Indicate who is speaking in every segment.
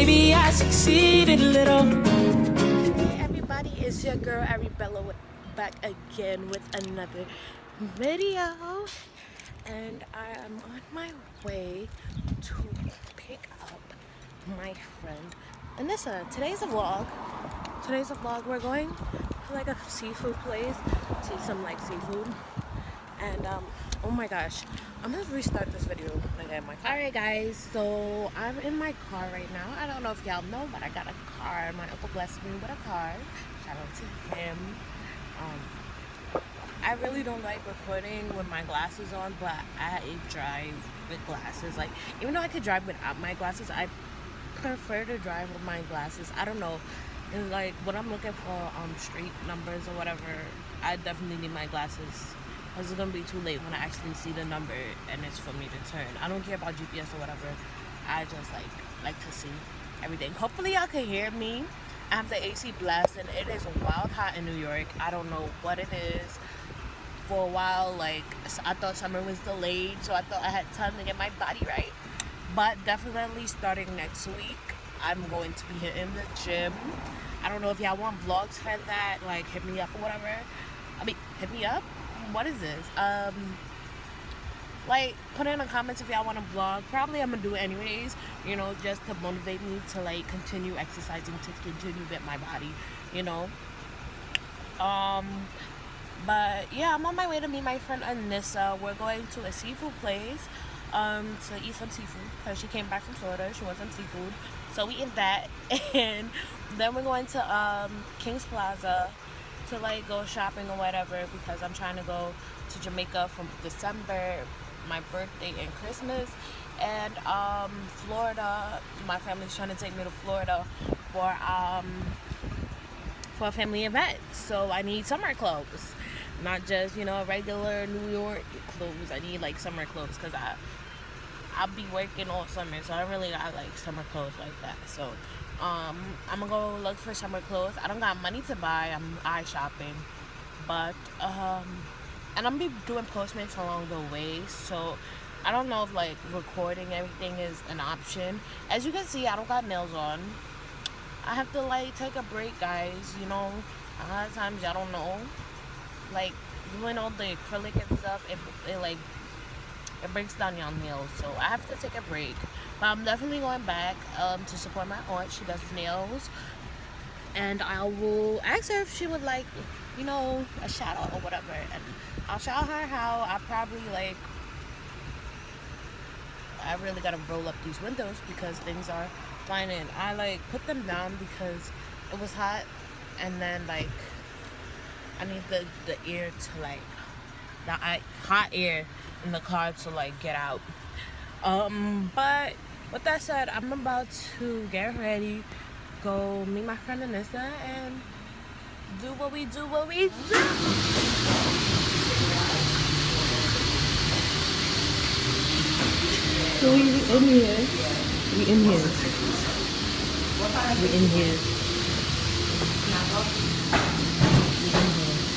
Speaker 1: maybe I succeeded a little. Hey everybody, it's your girl Arabella back again with another video, and I am on my way to pick up my friend Anissa. Today's a vlog. We're going to like a seafood place to eat some like seafood, and oh my gosh, I'm gonna restart this video when I get in my car. Alright guys, so I'm in my car right now. I don't know if y'all know, but I got a car. My uncle blessed me with a car. Shout out to him. I really don't like recording with my glasses on, but I drive with glasses. Like, even though I could drive without my glasses, I prefer to drive with my glasses. I don't know. It's like when I'm looking for street numbers or whatever, I definitely need my glasses. Because it's going to be too late when I actually see the number and it's for me to turn. I don't care about GPS or whatever. I just like to see everything. Hopefully y'all can hear me. I have the AC blasting. It is wild hot in New York. I don't know what it is. For a while, like, I thought summer was delayed, so I thought I had time to get my body right. But definitely starting next week, I'm going to be hitting the gym. I don't know if y'all want vlogs for that. Like, hit me up or whatever. I mean, hit me up? What is this? Like, put in the comments if y'all want to vlog. Probably I'm gonna do it anyways, you know, just to motivate me to like continue exercising, to continue get my body, you know. But yeah, I'm on my way to meet my friend Anissa. We're going to a seafood place to eat some seafood because she came back from Florida. She wants some seafood, so we eat that. And then we're going to King's Plaza to like go shopping or whatever, because I'm trying to go to Jamaica from December, my birthday and Christmas, and Florida. My family's trying to take me to Florida for a family event, so I need summer clothes, not just, you know, regular New York clothes. I need like summer clothes because I'll be working all summer, so I don't really got like summer clothes like that. So I'm gonna go look for summer clothes. I don't got money to buy. I'm eye shopping, but and I'm gonna be doing Postmates along the way, so I don't know if like recording everything is an option. As you can see, I don't got nails on. I have to like take a break, guys. You know, a lot of times y'all don't know, like doing all the acrylic and stuff, it breaks down your nails, so I have to take a break. But I'm definitely going back to support my aunt. She does nails, and I will ask her if she would like, you know, a shout out or whatever, and I'll shout her how I probably like, I really gotta roll up these windows because things are flying in. I like put them down because it was hot, and then like I need the air to like hot air in the car to like get out. But with that said, I'm about to get ready, go meet my friend Anissa, and do what we do. So we in here.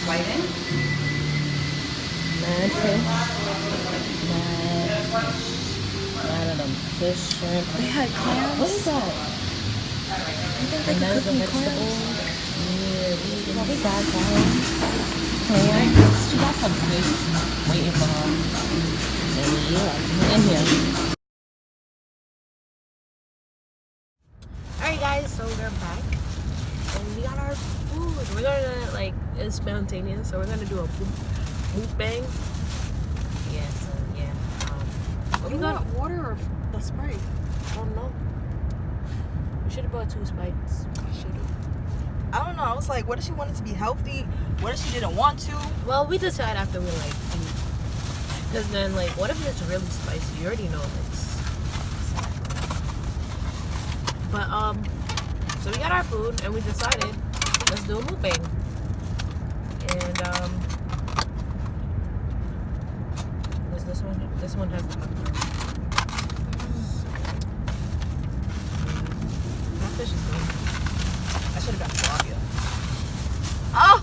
Speaker 1: White in? Mad fish. Mad of them fish, shrimp.
Speaker 2: They had clams.
Speaker 1: What is that?
Speaker 2: I think they could cook me clams.
Speaker 1: Yeah, we got clams. She got some fish waiting for her. And yeah, in here. Alright guys, so we're back. And we got our food. We're gonna like, it's spontaneous, so we're gonna do a mukbang. Yeah, so yeah.
Speaker 2: You got water or the Sprite?
Speaker 1: I don't know. We should have bought 2 Sprites.
Speaker 2: I don't know. I was like, what if she wanted to be healthy? What if she didn't want to?
Speaker 1: Well, we decide after we like eat. Because then, like, what if it's really spicy? You already know this. But, so we got our food and we decided, let's do a mukbang. And, what's this one? This one has the that fish is good. I should have got tilapia.
Speaker 2: Oh!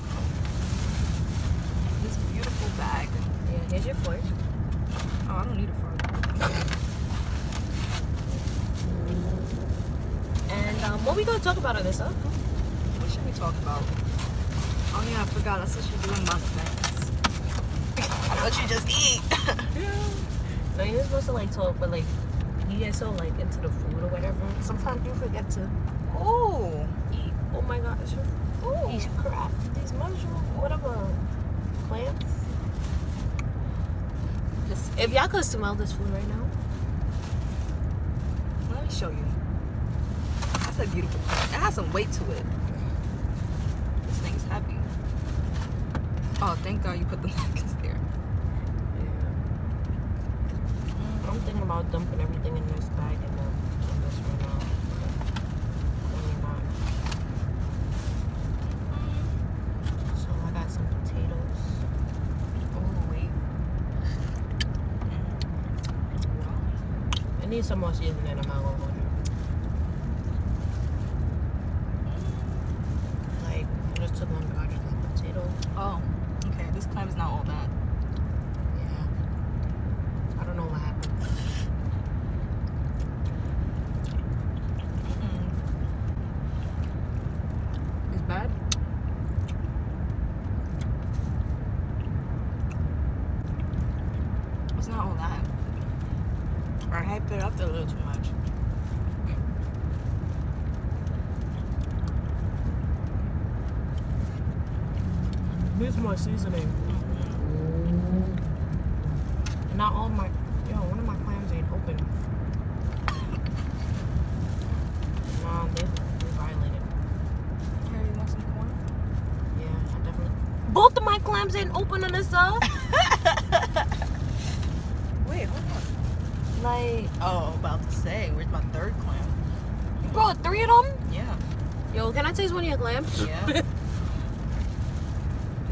Speaker 2: This beautiful bag.
Speaker 1: Yeah, here's your fork.
Speaker 2: Oh, I don't need a fork.
Speaker 1: What we gonna talk about on this, huh?
Speaker 2: What should we talk about? Oh yeah, I forgot. That's what you're doing Mukbangs. What you just eat?
Speaker 1: No, you're supposed to like talk, but like you get so like into the food or whatever. Sometimes you forget to
Speaker 2: Oh.
Speaker 1: eat. Oh my gosh.
Speaker 2: Ooh.
Speaker 1: Eat crap. These mushrooms, whatever. Plants.
Speaker 2: Just
Speaker 1: If y'all could smell this food right now.
Speaker 2: let me show you. That's a beautiful plant. It has some weight to it. This thing's heavy. Oh, thank God you put the napkins there.
Speaker 1: I'm thinking about dumping everything in this bag and then in this right now. Maybe not. So I got some potatoes.
Speaker 2: Oh, wait.
Speaker 1: I need some more seasoning. I'm not gonna hold you. Like, I just took one garlic and potato.
Speaker 2: Oh, okay. This clam is not all that.
Speaker 1: Yeah. I don't know what happened. It's bad?
Speaker 2: It's not all that. I hyped it up a little too much.
Speaker 1: Needs more seasoning. And not all my, one of my clams ain't open. Nah, they violated.
Speaker 2: Harry, you want some corn?
Speaker 1: Yeah, I definitely. Both of my clams ain't open on this side.
Speaker 2: Wait, hold on.
Speaker 1: Like,
Speaker 2: Oh, about to say, where's my third clam?
Speaker 1: you brought 3 of them?
Speaker 2: Yeah.
Speaker 1: Yo, can I taste one of your clams?
Speaker 2: Yeah.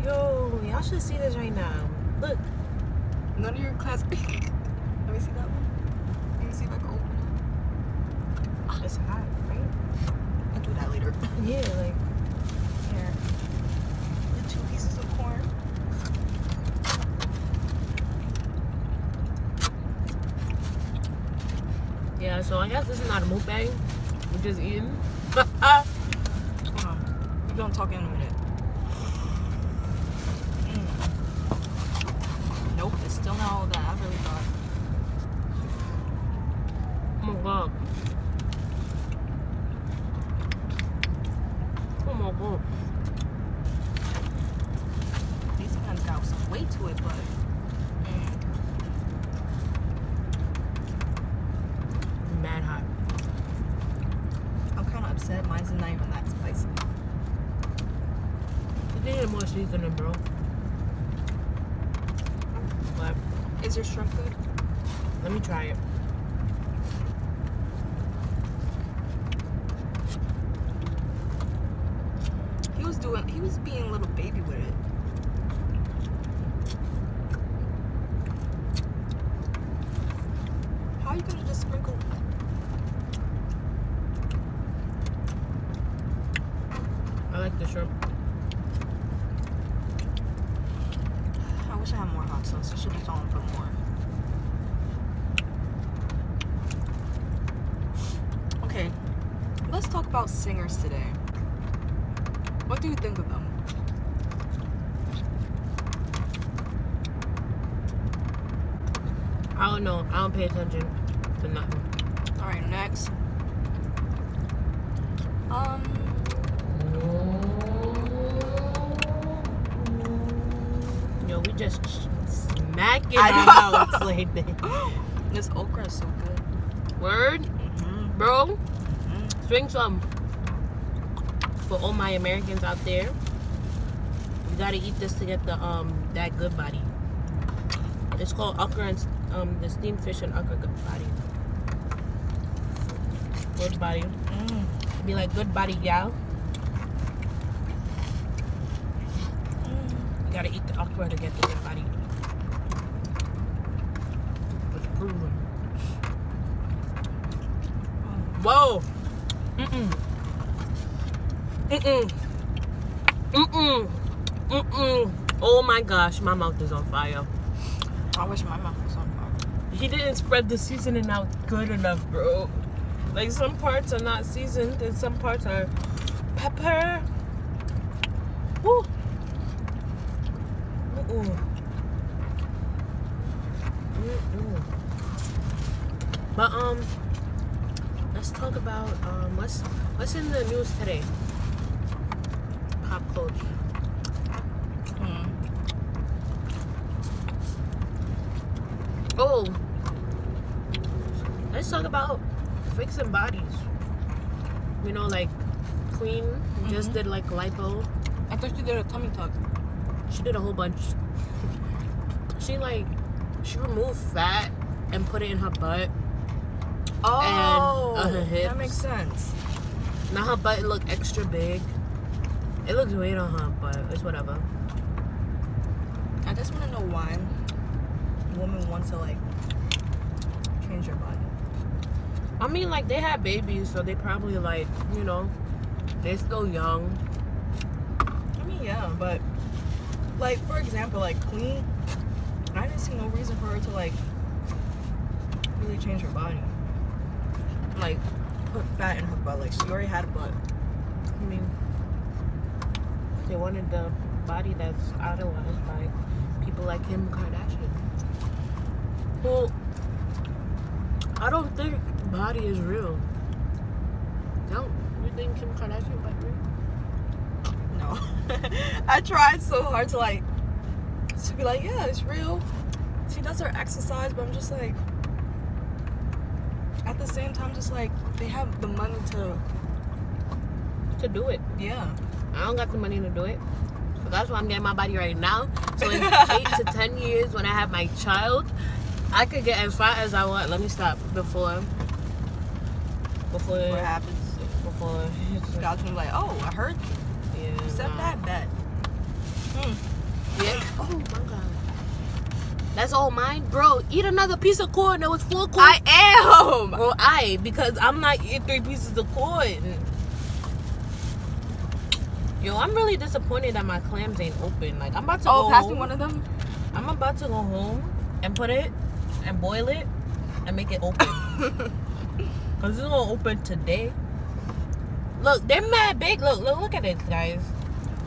Speaker 1: Yo, y'all should see this right now. Look.
Speaker 2: None of your clams. Let me see that one. Let me see if I can open it.
Speaker 1: It's hot, right?
Speaker 2: I'll do that later.
Speaker 1: Yeah, like,
Speaker 2: Here. The 2 pieces of corn.
Speaker 1: yeah, so I guess this is not a mukbang. We're just eating.
Speaker 2: Hold on. We're gonna talk in a minute. Nope, it's still not all that. I really thought.
Speaker 1: Oh my god. Oh my god.
Speaker 2: These clams got some weight to it, but.
Speaker 1: Mad hot.
Speaker 2: I'm kind of upset. Mine's not even that spicy.
Speaker 1: They need more seasoning, bro. But
Speaker 2: Is your shrimp good?
Speaker 1: let me try it.
Speaker 2: He was being a little baby with it. How are you gonna just sprinkle?
Speaker 1: I like the shrimp.
Speaker 2: I wish I had more hot sauce. I should have told him for more. Okay, let's talk about singers today. What do you think of them?
Speaker 1: I don't know. I don't pay attention to nothing.
Speaker 2: All right, next.
Speaker 1: Yo, we just smacking
Speaker 2: I
Speaker 1: our
Speaker 2: know.
Speaker 1: mouths lately.
Speaker 2: This okra is so good.
Speaker 1: Word?
Speaker 2: Mm-hmm.
Speaker 1: Bro,
Speaker 2: Mm-hmm.
Speaker 1: swing some. For all my Americans out there, you gotta eat this to get the that good body. It's called okra and the steamed fish and okra good body. Good body. Be like good body, gal. You gotta eat the okra to get the good body. It's proven. Whoa. Mm-mm. Mm-mm. Mm-mm. Mm-mm. Oh my gosh, my mouth is on fire.
Speaker 2: I wish my mouth was on fire.
Speaker 1: He didn't spread the seasoning out good enough, bro. Like some parts are not seasoned and some parts are pepper. Woo. But let's talk about what's in the news today. Pop culture. Oh, let's talk about fixing bodies. You know, like Queen just did like lipo.
Speaker 2: I thought she did a tummy tuck.
Speaker 1: She did a whole bunch. She removed fat and put it in her butt.
Speaker 2: Oh,
Speaker 1: and her hips.
Speaker 2: That makes sense.
Speaker 1: Now her butt look extra big. It looks weird on her, but it's whatever.
Speaker 2: I just want to know why a woman wants to like change her body.
Speaker 1: I mean, like they had babies, so they probably like, you know, they're still young.
Speaker 2: I mean, yeah, but like for example, like Queen, I didn't see no reason for her to like really change her body. Like put fat in her butt. Like she already had a butt.
Speaker 1: I mean, they wanted the body that's idolized by people like Kim Kardashian. Well, I don't think body is real. Don't you think Kim Kardashian body real?
Speaker 2: No. I tried so hard to be like, yeah, it's real. She does her exercise, but I'm just like, at the same time, just like they have the money to
Speaker 1: do it.
Speaker 2: Yeah.
Speaker 1: I don't got the money to do it. So that's why I'm getting my body right now. So in 8 to 10 years when I have my child, I could get as fat as I want. Let me stop before
Speaker 2: what happens.
Speaker 1: Before
Speaker 2: God's gonna be like, oh, I heard you.
Speaker 1: Yeah.
Speaker 2: You said that bet.
Speaker 1: Yeah. Oh my god. That's all mine? Bro, eat another piece of corn. There was 4 corn.
Speaker 2: I am!
Speaker 1: Well, because I'm not eating 3 pieces of corn. Yo, I'm really disappointed that my clams ain't open. Like, I'm about to go
Speaker 2: pass
Speaker 1: home.
Speaker 2: me one of them?
Speaker 1: I'm about to go home and put it and boil it and make it open. Because it's going to open today. Look, they're mad big. Look at it, guys.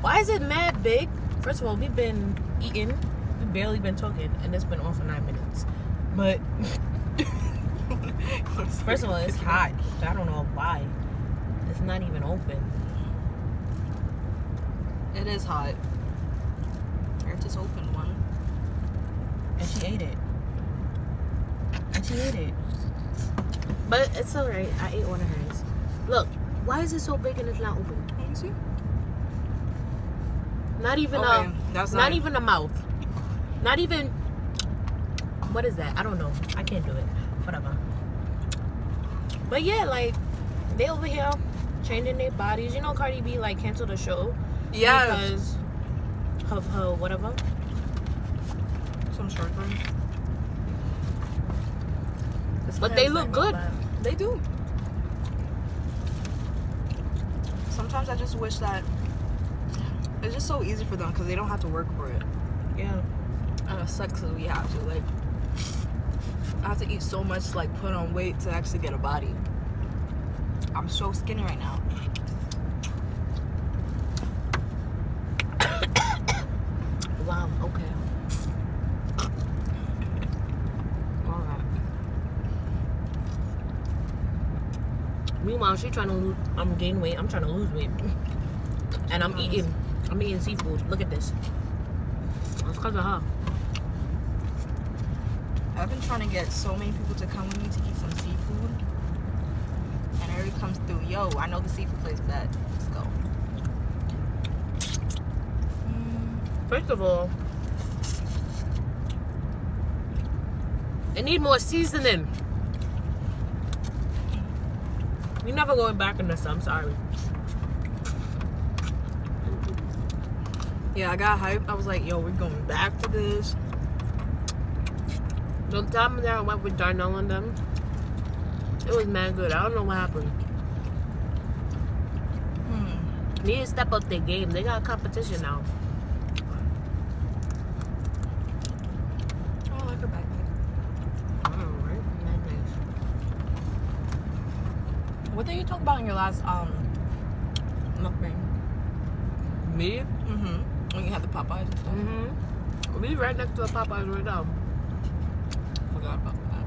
Speaker 1: Why is it mad big? First of all, we've been eating. We've barely been talking. And it's been on for 9 minutes. But, first of all, it's hot. I don't know why. It's not even open.
Speaker 2: It is hot. I just opened one.
Speaker 1: And she ate it. But it's alright. I ate one of hers. Look, why is it so big and it's not open?
Speaker 2: Let me see.
Speaker 1: Not even not even a mouth. Not even. What is that? I don't know. I can't do it. Whatever. But yeah, like they over here changing their bodies. You know, Cardi B like canceled the show.
Speaker 2: Yeah.
Speaker 1: Because of her whatever.
Speaker 2: Some short one.
Speaker 1: But they look good.
Speaker 2: They do. Sometimes I just wish that it's just so easy for them because they don't have to work for it.
Speaker 1: Yeah.
Speaker 2: And it sucks because we have to. Like, I have to eat so much, like, put on weight to actually get a body. I'm so skinny right now.
Speaker 1: Wow, okay. Alright. Meanwhile, she's trying to gain weight. I'm trying to lose weight. And I'm eating seafood. Look at this. It's because of her.
Speaker 2: I've been trying to get so many people to come with me to eat some seafood. And everybody comes through. Yo, I know the seafood place bad. Let's go.
Speaker 1: First of all, they need more seasoning. You're never going back in this, I'm sorry.
Speaker 2: Yeah, I got hyped. I was like, yo, we're going back to this.
Speaker 1: The time that I went with Darnell and them, it was mad good. I don't know what happened. Need to step up their game. They got competition now.
Speaker 2: Oh, I like her backpack.
Speaker 1: Oh, right?
Speaker 2: What did you talk about in your last mukbang?
Speaker 3: Me?
Speaker 2: When you had the Popeyes and stuff.
Speaker 3: We right next to the Popeyes right now.
Speaker 2: Forgot about that.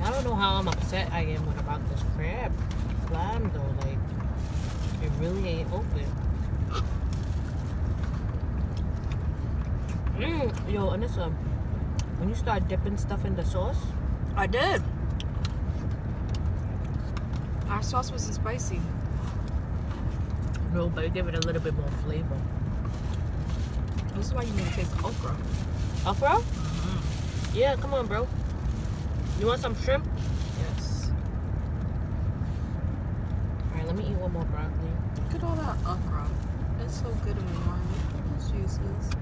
Speaker 1: I don't know how I'm upset I am about this crab lamb though. Like, it really ain't open. Yo, Anissa, when you start dipping stuff in the sauce,
Speaker 2: I did. Our sauce wasn't spicy.
Speaker 1: no, but it give it a little bit more flavor.
Speaker 2: This is why you need to taste the okra.
Speaker 1: Okra? Yeah, come on, bro. You want some shrimp?
Speaker 2: Yes.
Speaker 1: Alright, let me eat one more broccoli.
Speaker 2: Look at all that okra. It's so good in wine. Those juices.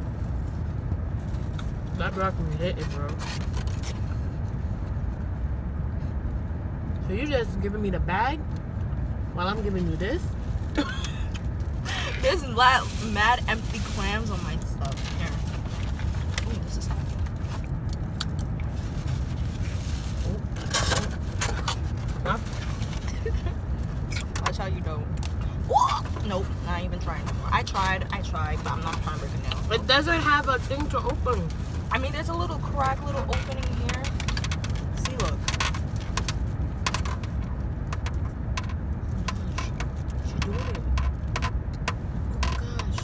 Speaker 1: That broccoli hit it, bro. So you just giving me the bag while I'm giving you this?
Speaker 2: There's mad empty clams on my stuff. Here. Ooh, this is heavy.
Speaker 1: Huh?
Speaker 2: Watch how you don't. Nope, not even trying anymore. I tried, but I'm not trying to break it now.
Speaker 1: It doesn't have a thing to open.
Speaker 2: I mean, there's a little crack, little opening here. See, look.
Speaker 1: She doing it.
Speaker 2: Oh gosh.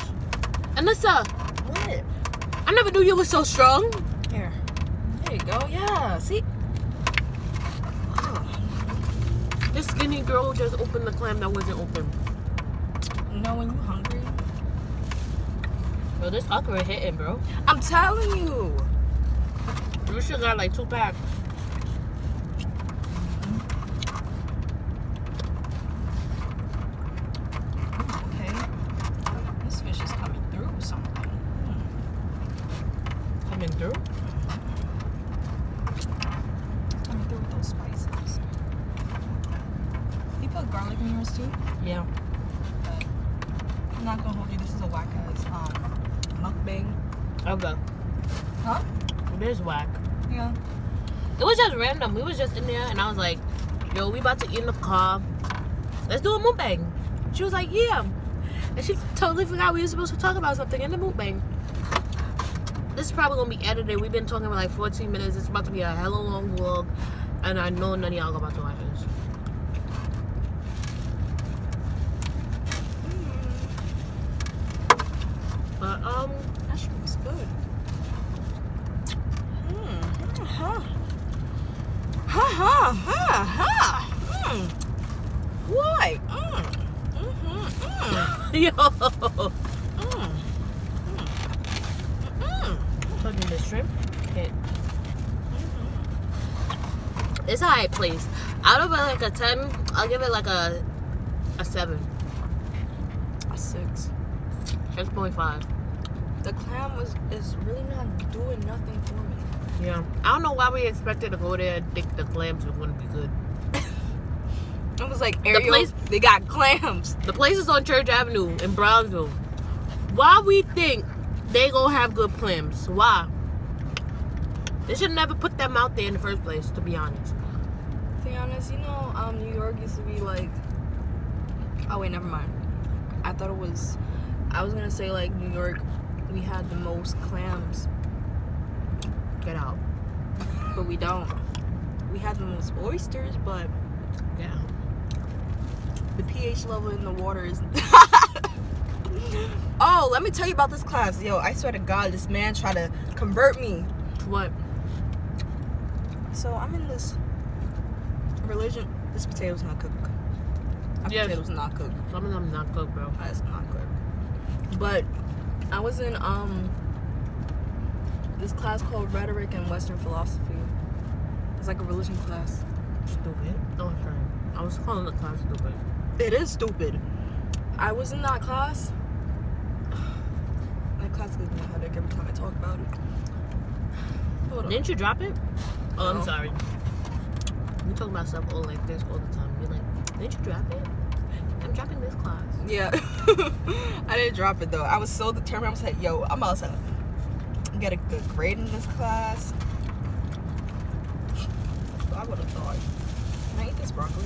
Speaker 1: Anissa,
Speaker 2: What?
Speaker 1: I never knew you were so strong.
Speaker 2: Here. There you go. Yeah. See?
Speaker 1: This skinny girl just opened the clam that wasn't open.
Speaker 2: You know when you hungry?
Speaker 1: Bro, this okra hitting, bro.
Speaker 2: I'm telling you.
Speaker 1: You should got like 2 packs.
Speaker 2: Okay. This fish is coming through with something.
Speaker 1: Coming through?
Speaker 2: Coming through with those spices. You put garlic in yours too?
Speaker 1: Yeah.
Speaker 2: But I'm not gonna hold you. This is a whack ass mukbang.
Speaker 1: Okay.
Speaker 2: Huh?
Speaker 1: It is whack.
Speaker 2: Yeah.
Speaker 1: It was just random. We was just in there and I was like, yo, we about to eat in the car. Let's do a mukbang. She was like, yeah. And she totally forgot we were supposed to talk about something in the mukbang. This is probably gonna be edited. We've been talking for like 14 minutes. It's about to be a hella long vlog. And I know none of y'all about to watch this. But
Speaker 2: that shit was good. Why?
Speaker 1: yo. Fucking the shrimp hit. It's a high place. Out of like a 10, I'll give it like a 7.
Speaker 2: A 6.
Speaker 1: 6.5.
Speaker 2: The clam is really not doing nothing for me.
Speaker 1: Yeah. I don't know why we expected to go there and think the clams were going to be good.
Speaker 2: It was like, Ariel,
Speaker 1: place-
Speaker 2: they got clams.
Speaker 1: The place is on Church Avenue in Brownsville. Why we think they gonna have good clams? Why? They should never put them out there in the first place, to be honest.
Speaker 2: To be honest, you know, New York used to be like... Oh, wait, never mind. I thought it was... I was gonna say, like, New York, we had the most clams.
Speaker 1: Get out.
Speaker 2: But we don't. We had the most oysters, but
Speaker 1: Get out.
Speaker 2: the pH level in the water is... Oh, let me tell you about this class. Yo, I swear to God, this man tried to convert me.
Speaker 1: What?
Speaker 2: So, I'm in this religion. This potato's not cooked. That
Speaker 1: Yes.
Speaker 2: potato's not cooked.
Speaker 1: Some of them not cooked, bro.
Speaker 2: That's not good. But I was in this class called Rhetoric and Western Philosophy. It's like a religion class.
Speaker 1: Stupid. No, I'm sorry. I was calling the class stupid.
Speaker 2: It is stupid. I was in that class. That class gives me a headache every time I talk about it. Hold on.
Speaker 1: Didn't you drop it? Oh,
Speaker 2: No.
Speaker 1: I'm sorry. We talk about stuff all like this all the time. You're like, didn't you drop it? I'm dropping this class.
Speaker 2: Yeah. I didn't drop it though. I was so determined. I was like, yo, I'm about to get a good grade in this class. So I would have thought. Can I eat this broccoli?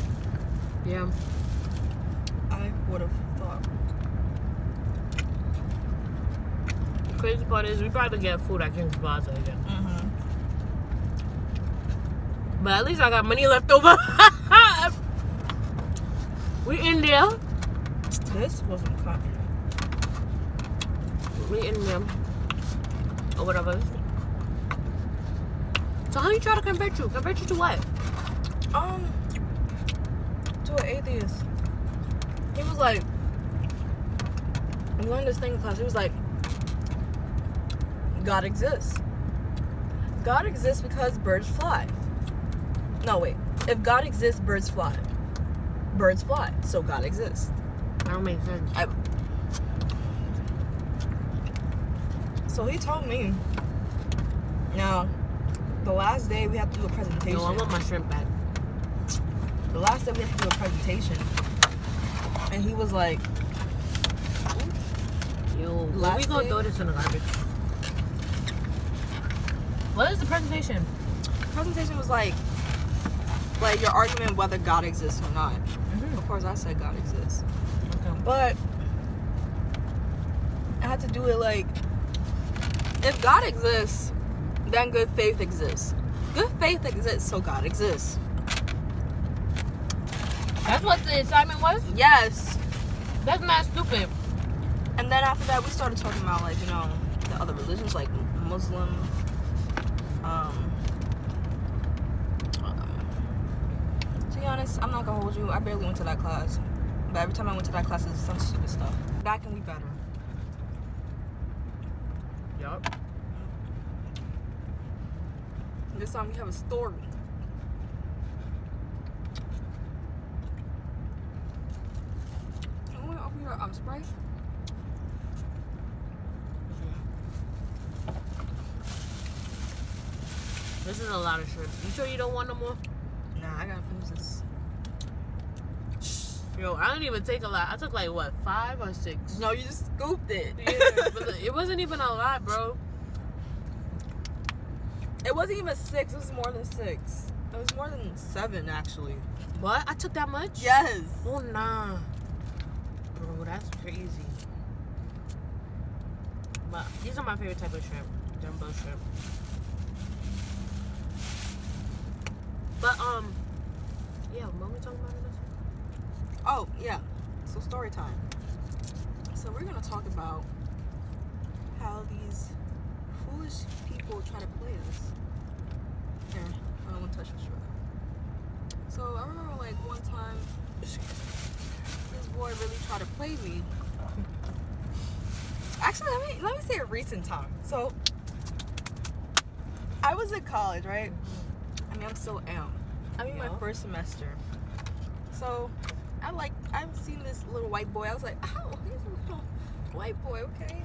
Speaker 3: Yeah.
Speaker 2: I would have thought.
Speaker 3: The crazy part is we probably get food at King's Plaza again.
Speaker 2: Mm-hmm.
Speaker 3: But at least I got money left over. We in there.
Speaker 2: This wasn't fun.
Speaker 3: We in there. Or whatever. So how you try to convert you? Convert you to what?
Speaker 2: To an atheist. He was like, we learned this thing in class. He was like, God exists. God exists because birds fly. No, wait. If God exists, birds fly. Birds fly, so God exists.
Speaker 3: That don't make sense.
Speaker 2: So he told me. Now, the last day we have to do a presentation.
Speaker 3: No, I want my shrimp back.
Speaker 2: The last day we have to do a presentation. And he was like,
Speaker 3: Yo,
Speaker 2: Last
Speaker 3: we gonna
Speaker 2: day-
Speaker 3: throw this in the garbage. What is the presentation?
Speaker 2: presentation was like your argument whether God exists or not.
Speaker 3: Mm-hmm.
Speaker 2: Of course, I said God exists.
Speaker 3: Okay.
Speaker 2: But I had to do it like, if God exists, then good faith exists. Good faith exists, so God exists.
Speaker 3: That's what the assignment was?
Speaker 2: Yes.
Speaker 3: That's not stupid.
Speaker 2: And then after that, we started talking about, like, you know, the other religions, like Muslim. To be honest, I'm not gonna hold you. I barely went to that class. But every time I went to that class, it was some stupid stuff. That can be better.
Speaker 3: Yup.
Speaker 2: This time we have a story. I want to open your Sprite.
Speaker 3: This is a lot of shrimp. You sure you don't want no more?
Speaker 2: Nah, I gotta finish this.
Speaker 3: Yo, I didn't even take a lot. I took like what, 5 or 6?
Speaker 2: No, you just scooped it.
Speaker 3: Yeah, but it wasn't even a lot, bro.
Speaker 2: It wasn't even 6. It was more than 6. It was more than 7, actually.
Speaker 3: What? I took that much?
Speaker 2: Yes.
Speaker 3: Oh nah, bro, that's crazy. But these are my favorite type of shrimp, jumbo shrimp. But yeah, what we talking about in this?
Speaker 2: Oh, yeah. So, story time. So, we're going to talk about how these foolish people try to play us. Here, I don't want to touch the sugar. So, I remember, like, one time, this boy really tried to play me. Actually, let me say a recent time. So, I was in college, right? I mean, I'm still am. I'm in my first semester. So, I've seen this little white boy. I was like, oh, he's a little white boy, okay.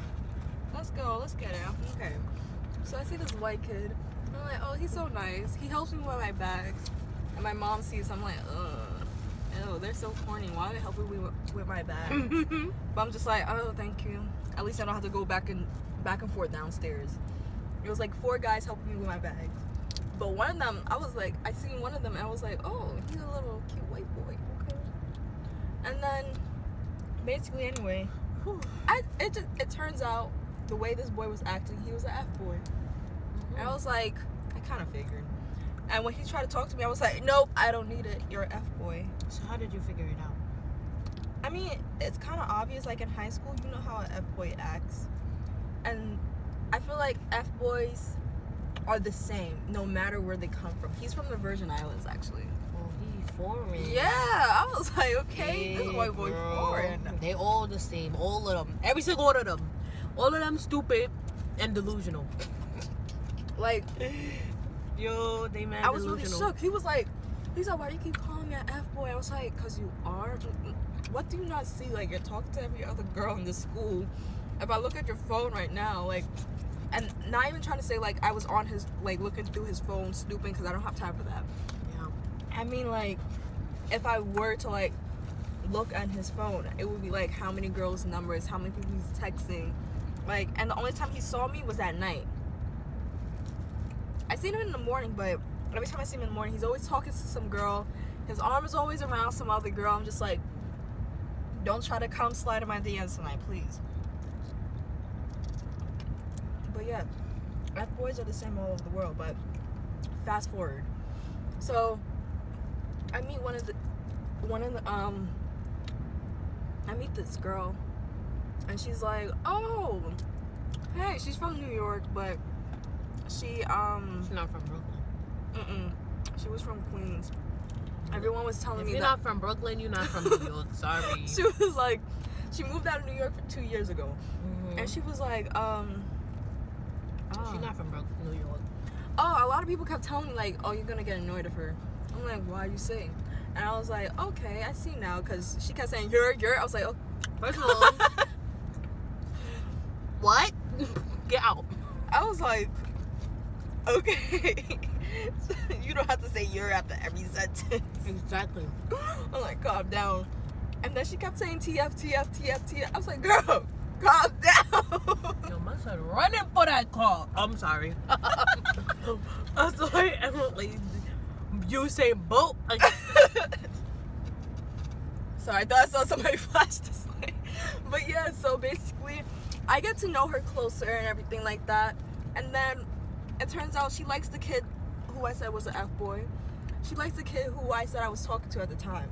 Speaker 2: Let's go, let's get him. Okay. So I see this white kid. And I'm like, oh, he's so nice. He helps me with my bags. And my mom sees, I'm like, ugh. Ew, they're so corny. Why do they help me with my bags? But I'm just like, oh, thank you. At least I don't have to go back and forth downstairs. It was like 4 guys helping me with my bags. But one of them, I seen one of them and I was like, oh, he's a little cute white boy, okay. And then, basically anyway, it turns out the way this boy was acting, he was an F-boy. And I was like, I kind of figured. And when he tried to talk to me, I was like, nope, I don't need it. You're an F-boy.
Speaker 3: So how did you figure it out?
Speaker 2: I mean, it's kind of obvious, like in high school, you know how an F-boy acts. And I feel like F-boys are the same no matter where they come from. He's from the Virgin Islands, actually.
Speaker 3: Oh, he's foreign.
Speaker 2: Yeah, I was like, okay, this white boy foreign.
Speaker 3: They all the same, all of them, every single one of them. All of them stupid and delusional.
Speaker 2: Like,
Speaker 3: yo, they mad
Speaker 2: I was
Speaker 3: delusional.
Speaker 2: really shook. He was like, why do you keep calling me an F-boy? I was like, because you are. What do you not see? Like, you're talking to every other girl in the school. If I look at your phone right now, like, and not even trying to say, like, I was on his, like, looking through his phone, snooping, because I don't have time for that.
Speaker 3: Yeah.
Speaker 2: I mean, like, if I were to, like, look at his phone, it would be, like, how many girls' numbers, how many people he's texting. Like, and the only time he saw me was at night. I seen him in the morning, but every time I see him in the morning, he's always talking to some girl. His arm is always around some other girl. I'm just like, don't try to come slide in my DMs tonight, please. But yeah, F-boys are the same all over the world, but fast forward. So, I meet I meet this girl, and she's like, oh, hey, she's from New York, but she's
Speaker 3: not from Brooklyn.
Speaker 2: She was from Queens. Everyone was telling me
Speaker 3: you're
Speaker 2: that.
Speaker 3: not from Brooklyn, you're not from New York. Sorry.
Speaker 2: She was like, she moved out of New York 2 years ago, and she was like,
Speaker 3: She's not from Brooklyn, New York.
Speaker 2: Oh, a lot of people kept telling me like, oh, you're gonna get annoyed of her. I'm like, why are you saying? And I was like, okay, I see now, because she kept saying you're. I was like, oh.
Speaker 3: First of all, what? Get out.
Speaker 2: I was like, okay. You don't have to say you're after every sentence.
Speaker 3: Exactly.
Speaker 2: I'm like, calm down. And then she kept saying TF. I was like, girl, calm down.
Speaker 3: Yo, my son running for that car. I'm sorry. I'm sorry, Emily. You say boat.
Speaker 2: Sorry, I thought I saw somebody flash this light. But yeah, so basically, I get to know her closer and everything like that. And then it turns out she likes the kid who I said was an F-boy. She likes the kid who I said I was talking to at the time.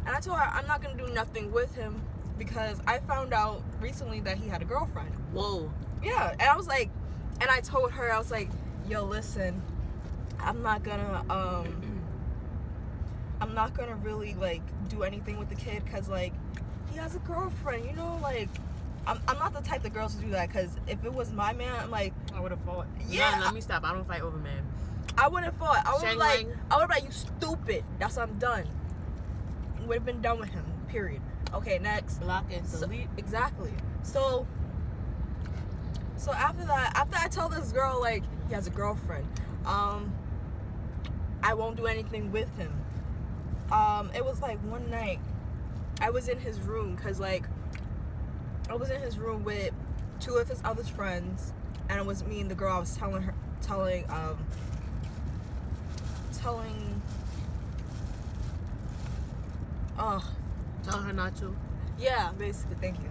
Speaker 2: And I told her I'm not going to do nothing with him because I found out recently that he had a girlfriend.
Speaker 3: Whoa.
Speaker 2: Yeah, and I was like, and I told her, I was like, yo, listen, I'm not gonna really like do anything with the kid because like he has a girlfriend, you know, like I'm not the type of girls to do that because if it was my man, I'm like,
Speaker 3: I would have fought.
Speaker 2: Yeah.
Speaker 3: No, let me stop. I don't fight over men.
Speaker 2: I wouldn't have fought. I would
Speaker 3: Shang
Speaker 2: have like, you stupid. That's why I'm done. Would have been done with him. Period. Okay, next.
Speaker 3: Block and delete.
Speaker 2: Exactly. So after that, after I tell this girl like he has a girlfriend, I won't do anything with him. It was like one night I was in his room because like I was in his room with two of his other friends, and it was me and the girl I was telling
Speaker 3: Tell her not to.
Speaker 2: yeah, basically, thank you.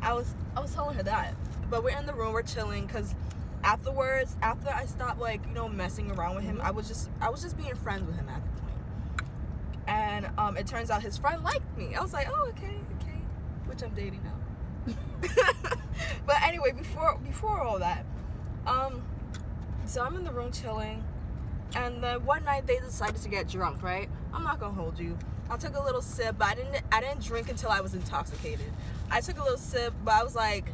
Speaker 2: I was telling her that, but we're in the room, we're chilling, because afterwards, after I stopped like, you know, messing around with him, I was just being friends with him at the point. And it turns out his friend liked me. I was like, oh, okay, which I'm dating now. But anyway, before all that, so I'm in the room chilling, and then one night they decided to get drunk, right? I'm not gonna hold you. I took a little sip, but I didn't drink until I was intoxicated. I took a little sip, but I was like,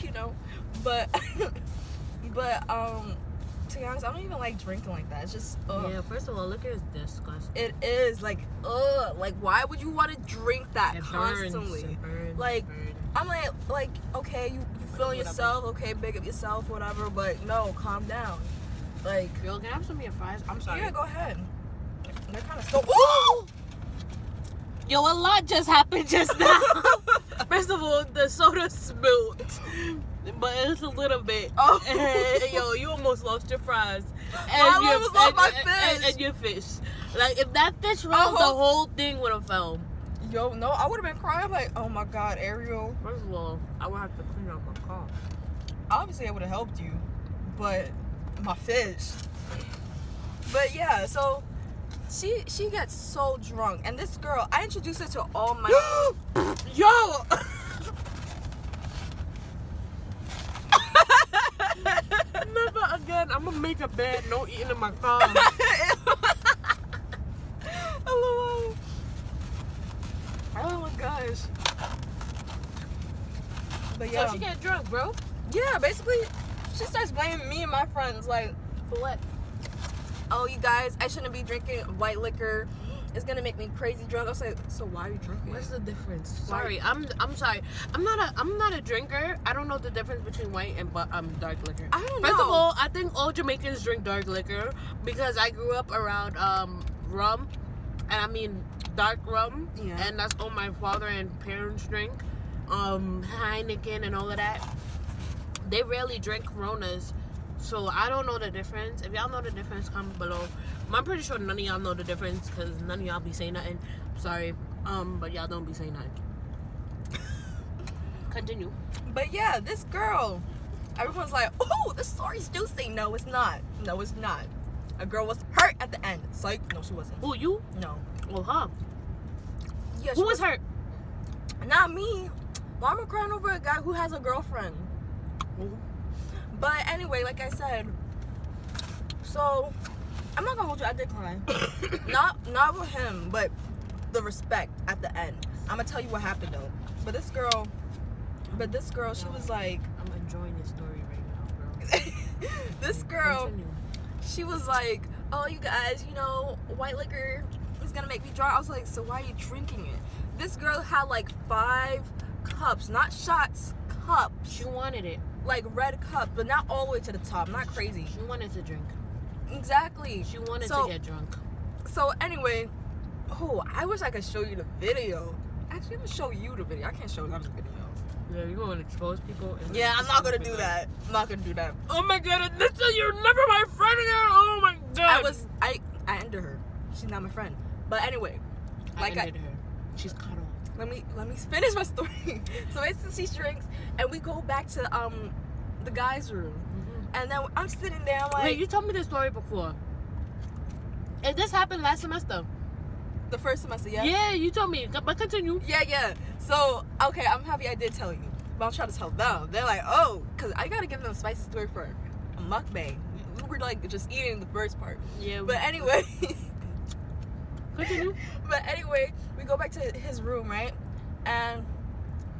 Speaker 2: you know, but to be honest, I don't even like drinking like that. It's just
Speaker 3: yeah. First of all, liquor is disgusting.
Speaker 2: It is like like why would you want to drink that constantly?
Speaker 3: It burns,
Speaker 2: like I'm like okay, you feeling yourself, okay, big up yourself, whatever, but no, calm down. Like,
Speaker 3: yo, can I have some of your fries? I'm sorry.
Speaker 2: Yeah, go ahead. They're kind of so. Ooh!
Speaker 3: Yo, a lot just happened just now. First of all, the soda spilled, but it's a little bit.
Speaker 2: Oh,
Speaker 3: and, yo, you almost lost your fries. And
Speaker 2: I almost lost my fish.
Speaker 3: And your fish. Like, if that fish fell, the whole thing would have fell.
Speaker 2: Yo, no, I would have been crying like, oh my God, Ariel.
Speaker 3: First of all, I would have to clean out my car.
Speaker 2: Obviously, I would have helped you, but my fish. But yeah, so she gets so drunk, and this girl, I introduced her to all my
Speaker 3: yo. Never again. I'm gonna make a bed. No eating in my car.
Speaker 2: Hello. Oh my gosh. But yeah.
Speaker 3: So she get drunk, bro.
Speaker 2: Yeah, basically, she starts blaming me and my friends, like,
Speaker 3: For what?
Speaker 2: oh, you guys, I shouldn't be drinking white liquor. It's gonna make me crazy drunk. I was like, so why are you drinking?
Speaker 3: What's the difference? Sorry, I'm sorry. I'm not a drinker. I don't know the difference between white and dark liquor.
Speaker 2: I don't know.
Speaker 3: First of all, I think all Jamaicans drink dark liquor because I grew up around rum, and I mean dark rum,
Speaker 2: Yeah.
Speaker 3: and that's all my father and parents drink. Heineken and all of that. they rarely drink Coronas, so I don't know the difference. If y'all know the difference, comment below. I'm pretty sure none of y'all know the difference because none of y'all be saying nothing. Sorry, but y'all don't be saying nothing. Continue.
Speaker 2: But yeah, this girl, everyone's like, oh, this story's juicy. No, it's not. No, it's not. A girl was hurt at the end. Psych. No, she wasn't.
Speaker 3: Who, you?
Speaker 2: No.
Speaker 3: Oh, huh.
Speaker 2: Yeah,
Speaker 3: Who was hurt?
Speaker 2: Not me. Mama crying over a guy who has a girlfriend. But anyway, like I said, so I'm not gonna hold you. I did cry. not with him, but the respect at the end. I'm gonna tell you what happened though. But this girl, she was like,
Speaker 3: I'm enjoying this story right now, bro.
Speaker 2: This girl,
Speaker 3: Continue.
Speaker 2: she was like, oh, you guys, you know, white liquor is gonna make me drunk. I was like, so why are you drinking it? This girl had like 5 cups, not shots, cups.
Speaker 3: She wanted it.
Speaker 2: Like red cup, but not all the way to the top. Not crazy.
Speaker 3: She wanted to drink.
Speaker 2: Exactly.
Speaker 3: She wanted to get drunk.
Speaker 2: So anyway, oh, I wish I could show you the video. Actually, I'm gonna show you the video. I can't show them the video.
Speaker 3: Yeah, you gonna expose people?
Speaker 2: Yeah, I'm not gonna do that. I'm not gonna do that.
Speaker 3: Oh my god, you're never my friend again. Oh my god.
Speaker 2: I ended her. She's not my friend. But anyway,
Speaker 3: I ended her. She's cut off.
Speaker 2: Let me finish my story. So basically, she drinks, and we go back to the guys' room, and then I'm sitting there. I'm like,
Speaker 3: wait, you told me this story before. And this happened last semester.
Speaker 2: The first semester, yeah.
Speaker 3: Yeah, you told me. But continue.
Speaker 2: Yeah. So okay, I'm happy I did tell you, but I'm trying to tell them. They're like, oh, because I gotta give them a spicy story for a mukbang. We were like just eating the first part.
Speaker 3: Yeah.
Speaker 2: But anyway.
Speaker 3: Continue.
Speaker 2: But anyway, we go back to his room, right? And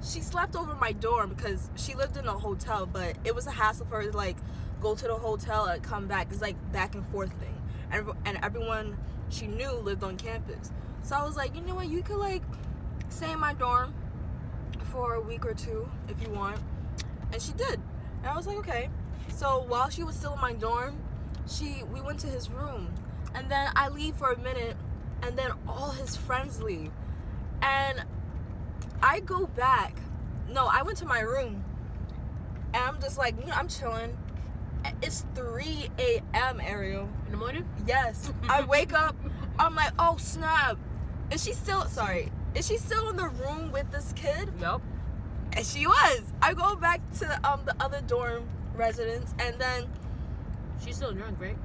Speaker 2: she slept over my dorm because she lived in a hotel, but it was a hassle for her to like go to the hotel and come back. It's like back and forth thing. And everyone she knew lived on campus. So I was like, you know what, you could like stay in my dorm for a week or 2 if you want. And she did. And I was like, okay. So while she was still in my dorm, we went to his room. And then I leave for a minute, and then all his friends leave. And I go back. No, I went to my room. And I'm just like, you know, I'm chilling. It's 3 a.m., Ariel.
Speaker 3: In the morning?
Speaker 2: Yes. I wake up. I'm like, oh, snap. Is she still in the room with this kid?
Speaker 3: Yep.
Speaker 2: And she was. I go back to the other dorm residence, and then...
Speaker 3: She's still drunk, right?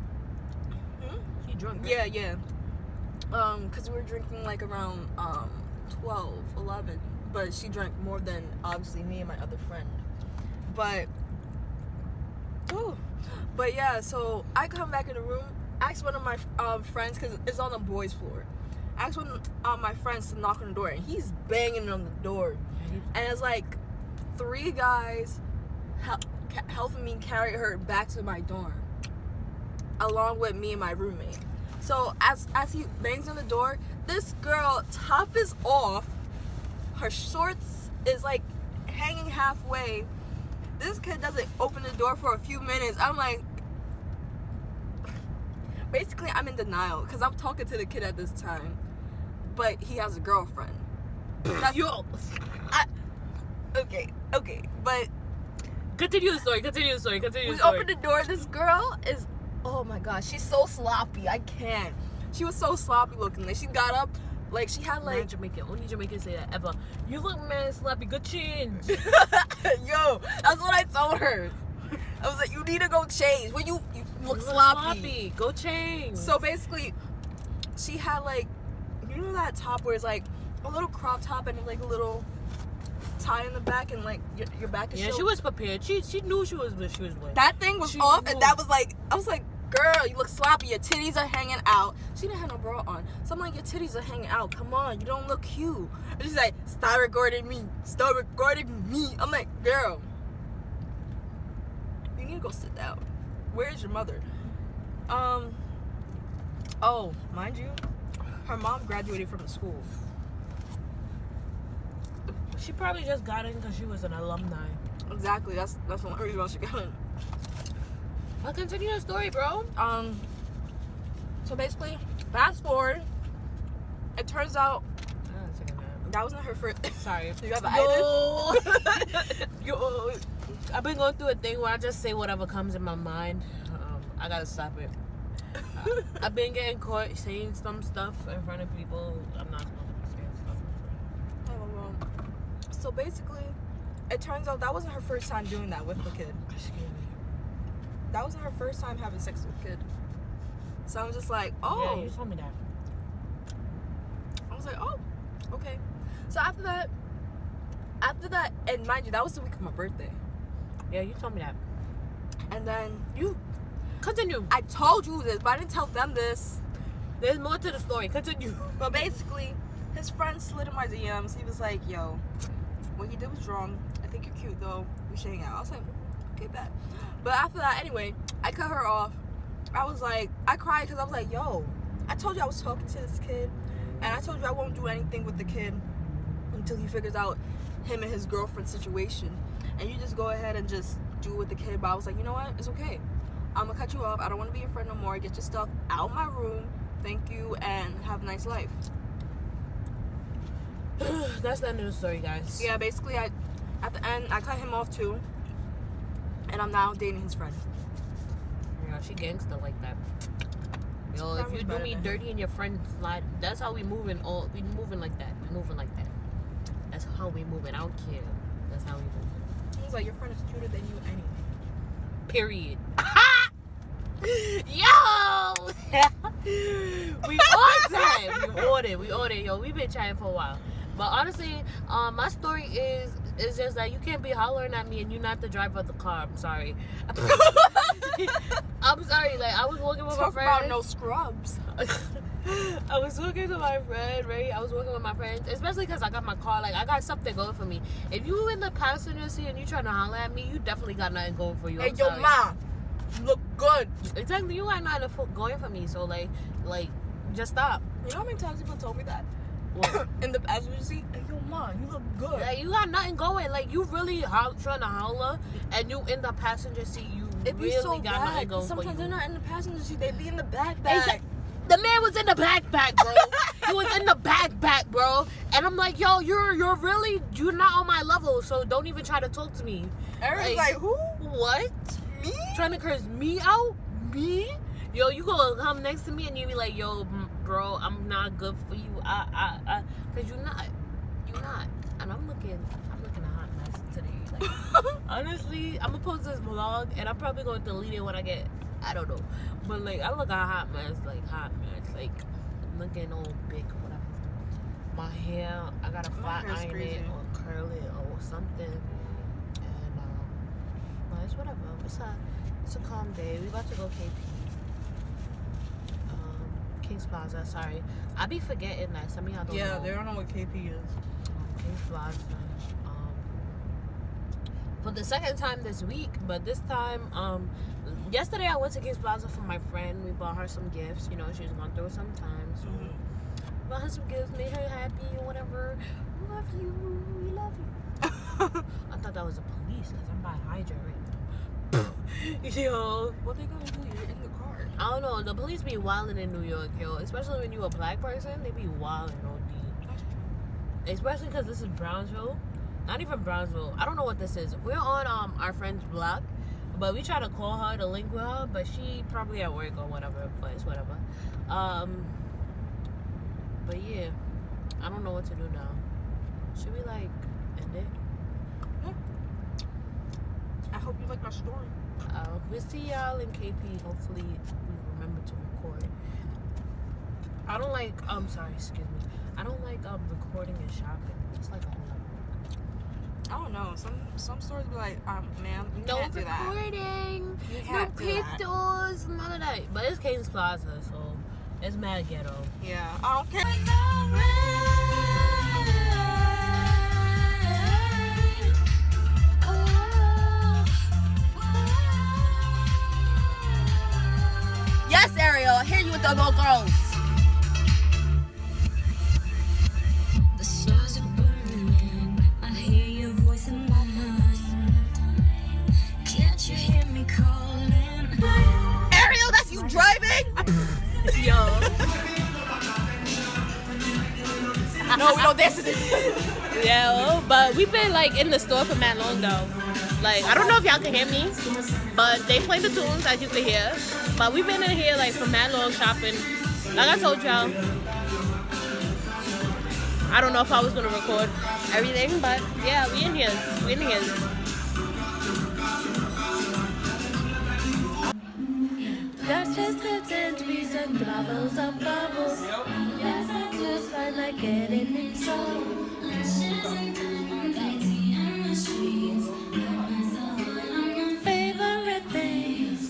Speaker 3: She drunk, right?
Speaker 2: Yeah. Because we were drinking like around 12, 11. But she drank more than, obviously, me and my other friend. But yeah, so I come back in the room, ask one of my friends, because it's on the boys' floor. Ask one of my friends to knock on the door, and he's banging on the door. And it's like 3 guys helping me carry her back to my dorm, along with me and my roommate. So as he bangs on the door, this girl top is off, her shorts is like hanging halfway. This kid doesn't open the door for a few minutes. I'm like, basically I'm in denial because I'm talking to the kid at this time, but he has a girlfriend. Okay, but
Speaker 3: Continue the story.
Speaker 2: we opened the door. This girl is, oh my gosh, she's so sloppy. I can't. She was so sloppy looking. Like she got up, like she had like
Speaker 3: Jamaican. Only Jamaicans say that ever. You look mad sloppy. Good change.
Speaker 2: Yo, that's what I told her. I was like, you need to go change. When you look sloppy.
Speaker 3: Go change.
Speaker 2: So basically, she had like, you know that top where it's like a little crop top and like a little tie in the back and like your back is
Speaker 3: yeah,
Speaker 2: showing.
Speaker 3: she was prepared. She knew she was with.
Speaker 2: That thing was off, and that was like, I was like, girl, you look sloppy. Your titties are hanging out. She didn't have no bra on, so I'm like, your titties are hanging out. Come on, you don't look cute. And she's like, stop recording me. I'm like, girl, you need to go sit down. Where's your mother? Oh, mind you, her mom graduated from the school.
Speaker 3: She probably just got in because she was an alumni.
Speaker 2: Exactly. That's the only reason why she got in.
Speaker 3: I'll continue the story, bro.
Speaker 2: So basically, fast forward. It turns out that wasn't her first.
Speaker 3: Sorry.
Speaker 2: You have an itis?
Speaker 3: Yo. I've been going through a thing where I just say whatever comes in my mind. I gotta stop it. I've been getting caught saying some stuff in front of people. I'm not supposed to be saying stuff in front
Speaker 2: Oh, well. So basically, it turns out that wasn't her first time doing that with the kid.
Speaker 3: of. Excuse me.
Speaker 2: That wasn't her first time having sex with a kid. So I was just like, oh.
Speaker 3: Yeah, you told me that.
Speaker 2: I was like, oh, okay. So after that, and mind you, that was the week of my birthday.
Speaker 3: Yeah, you told me that.
Speaker 2: And then you,
Speaker 3: Continue.
Speaker 2: I told you this, but I didn't tell them this.
Speaker 3: There's more to the story. Continue.
Speaker 2: But basically, his friend slid in my DMs. He was like, yo, what he did was wrong. I think you're cute though. We should hang out. I was like, okay, bet. But after that, anyway, I cut her off. I was like, I cried because I was like, yo, I told you I was talking to this kid. And I told you I won't do anything with the kid until he figures out him and his girlfriend situation. And you just go ahead and just do it with the kid. But I was like, you know what? It's okay. I'm going to cut you off. I don't want to be your friend no more. Get your stuff out of my room. Thank you. And have a nice life.
Speaker 3: That's the end of the story, guys.
Speaker 2: Yeah, basically, at the end, I cut him off too. And I'm now dating his friend.
Speaker 3: Yeah, she gangster like that. Yo, if
Speaker 2: That was
Speaker 3: you do
Speaker 2: better
Speaker 3: me
Speaker 2: than
Speaker 3: dirty in your friend's life, that's how we moving. We moving like that. We moving like that. That's how we moving. I don't care. That's how we moving.
Speaker 2: He was like, your friend is cuter than you anyway.
Speaker 3: Period. Yo! We on time. We ordered. Yo, we've been chatting for a while. But honestly, my story is just that you can't be hollering at me and you're not the driver of the car. I'm sorry. I'm sorry. Like, I was walking with my friend.
Speaker 2: Talk about no scrubs.
Speaker 3: I was walking with my friend, right? I was walking with my friends, especially because I got my car. Like, I got something going for me. If you in the passenger seat and you trying to holler at me, you definitely got nothing going for you.
Speaker 2: Hey,
Speaker 3: I'm
Speaker 2: yo,
Speaker 3: sorry.
Speaker 2: ma, you look good.
Speaker 3: Exactly, you got nothing going for me. So like, just stop.
Speaker 2: You know how many times people told me that?
Speaker 3: What?
Speaker 2: In the passenger seat? Hey, yo, ma, you look good.
Speaker 3: Like, you got nothing going. Like, you really trying to holler, and you in the passenger seat. You
Speaker 2: It be
Speaker 3: really
Speaker 2: so
Speaker 3: got
Speaker 2: bad,
Speaker 3: nothing going for
Speaker 2: sometimes
Speaker 3: you.
Speaker 2: they're not in the passenger seat. They be in the back.
Speaker 3: The man was in the backpack, bro. He was in the backpack, bro. And I'm like, yo, you're not on my level, so don't even try to talk to me.
Speaker 2: Everyone's like, who?
Speaker 3: What?
Speaker 2: Me?
Speaker 3: Trying to curse me out? Me? Yo, you gonna come next to me and you be like, yo, bro, I'm not good for you. Cause you're not. And I'm looking a hot mess today. Like, honestly, I'm gonna post this vlog and I'm probably gonna delete it when I get, I don't know. But like, I look a hot mess, like I'm looking all big or whatever. My hair, I gotta flat
Speaker 2: hair's
Speaker 3: iron
Speaker 2: crazy.
Speaker 3: it or curl it or something. And but it's whatever. It's a calm day. We about to go KP. Kings Plaza, sorry. I be forgetting that. Some of y'all don't know.
Speaker 2: Yeah, they don't know what KP is.
Speaker 3: Kings Plaza. For the second time this week, but this time, yesterday I went to Kings Plaza for my friend. We bought her some gifts. You know, she was going through it sometimes. So bought her some gifts, made her happy or whatever. Love you. We love you. I thought that was the police because I'm by Hydra right now. Yo.
Speaker 2: What they gonna do? You're in the car.
Speaker 3: I don't know. The police be wilding in New York, yo. Especially when you a black person, they be wilding OD.
Speaker 2: That's true.
Speaker 3: Especially because this is Brownsville. Not even Brownsville. I don't know what this is. We're on our friend's block, but we try to call her to link with her, but she probably at work or whatever. But it's whatever. But yeah, I don't know what to do now. Should we like end it?
Speaker 2: I hope you like my story.
Speaker 3: We'll see y'all in KP. Hopefully we remember to record. I don't like, excuse me. I don't like recording and shopping. It's like a whole lot of work.
Speaker 2: I don't know. Some stores be like, ma'am, you
Speaker 3: No
Speaker 2: can't do that.
Speaker 3: recording,
Speaker 2: You
Speaker 3: no
Speaker 2: can't do that.
Speaker 3: pictures, none of that. But it's Kings Plaza, so it's mad ghetto.
Speaker 2: Yeah, I don't care. Yes, Ariel, I hear you with the little girls.
Speaker 4: The stars are burning. I hear your voice in my mind. Can't you hear me calling?
Speaker 2: Ariel, that's you driving?
Speaker 3: Yo.
Speaker 2: No, we don't dance to this.
Speaker 3: Yeah, but we've been like in the store for mad long though. Like I don't know if y'all can hear me, but they play the tunes as you can hear. But we've been in here like for mad long shopping. Like I told y'all, I don't know if I was gonna record everything, but yeah, we in here. We in here.
Speaker 1: That's just the centuries and bubbles of bubbles. Yes, I just find like getting in trouble. Favorite things.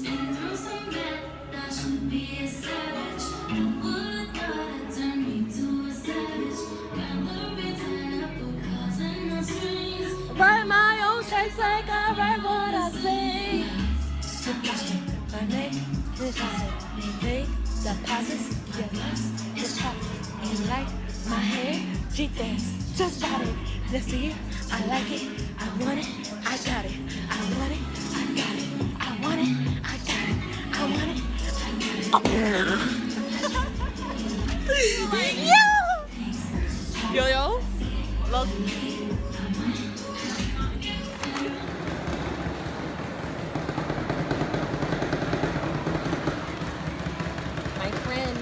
Speaker 1: Write my own checks like I write what I say. My name is make deposits. Your lips is pop. You like my hair? G things. Just bought it. Let's see it. I like it. I want it. I got it. I want it. I got it. I want it. I got it. I want it. I got it.
Speaker 3: Yo, look. My friend.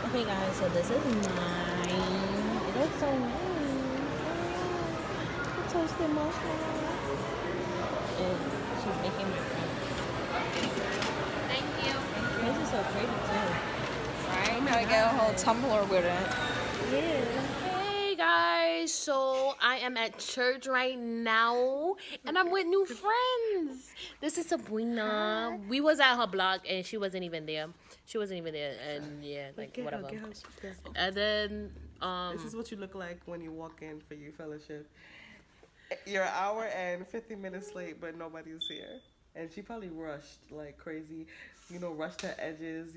Speaker 3: Okay guys, so this is mine. It looks so nice. It's toasted marshmallow. And she's making my friend.
Speaker 1: Thank you.
Speaker 3: This is so pretty too.
Speaker 2: Right? Now I get a whole tumbler with it.
Speaker 3: Hey guys, so I am at church right now and I'm with new friends. This is Sabrina. We was at her block and she wasn't even there. And yeah, like whatever. And then
Speaker 5: this is what you look like when you walk in for youth fellowship. You're an hour and 50 minutes late, but nobody's here. And she probably rushed like crazy, rushed her edges,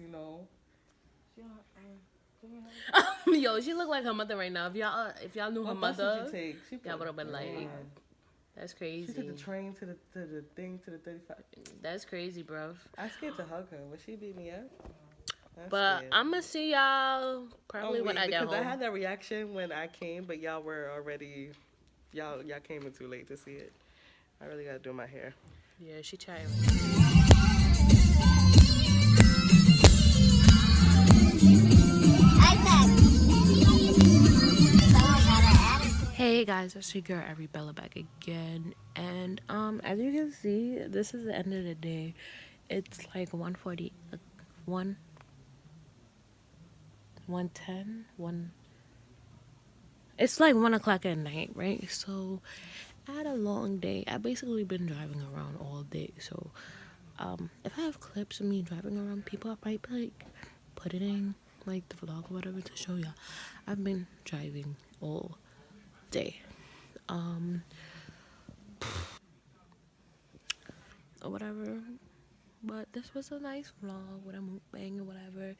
Speaker 3: Yo, she look like her mother right now. If y'all knew her mother, y'all would have been like, that's crazy.
Speaker 5: She took the train to the thing to the 35.
Speaker 3: That's crazy, bro.
Speaker 5: I scared to hug her. Would she beat me up?
Speaker 3: But I'm gonna see y'all probably when I get home.
Speaker 5: Because I had that reaction when I came, but y'all were already, y'all came in too late to see it. I really gotta do my hair.
Speaker 3: Yeah, she trying. Hey guys, it's your girl Arabella back again, and as you can see, this is the end of the day. It's like 1:40, 1:10. It's like 1 o'clock at night, right? So I had a long day. I basically been driving around all day. So if I have clips of me driving around, people, I might like put it in like the vlog or whatever to show y'all. I've been driving all day. Or whatever. But this was a nice vlog with a mukbang or whatever.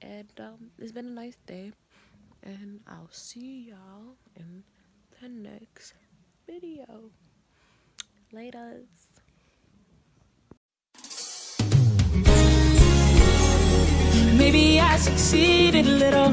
Speaker 3: And it's been a nice day. And I'll see y'all in the next video. Laters.
Speaker 6: Maybe I succeeded a little.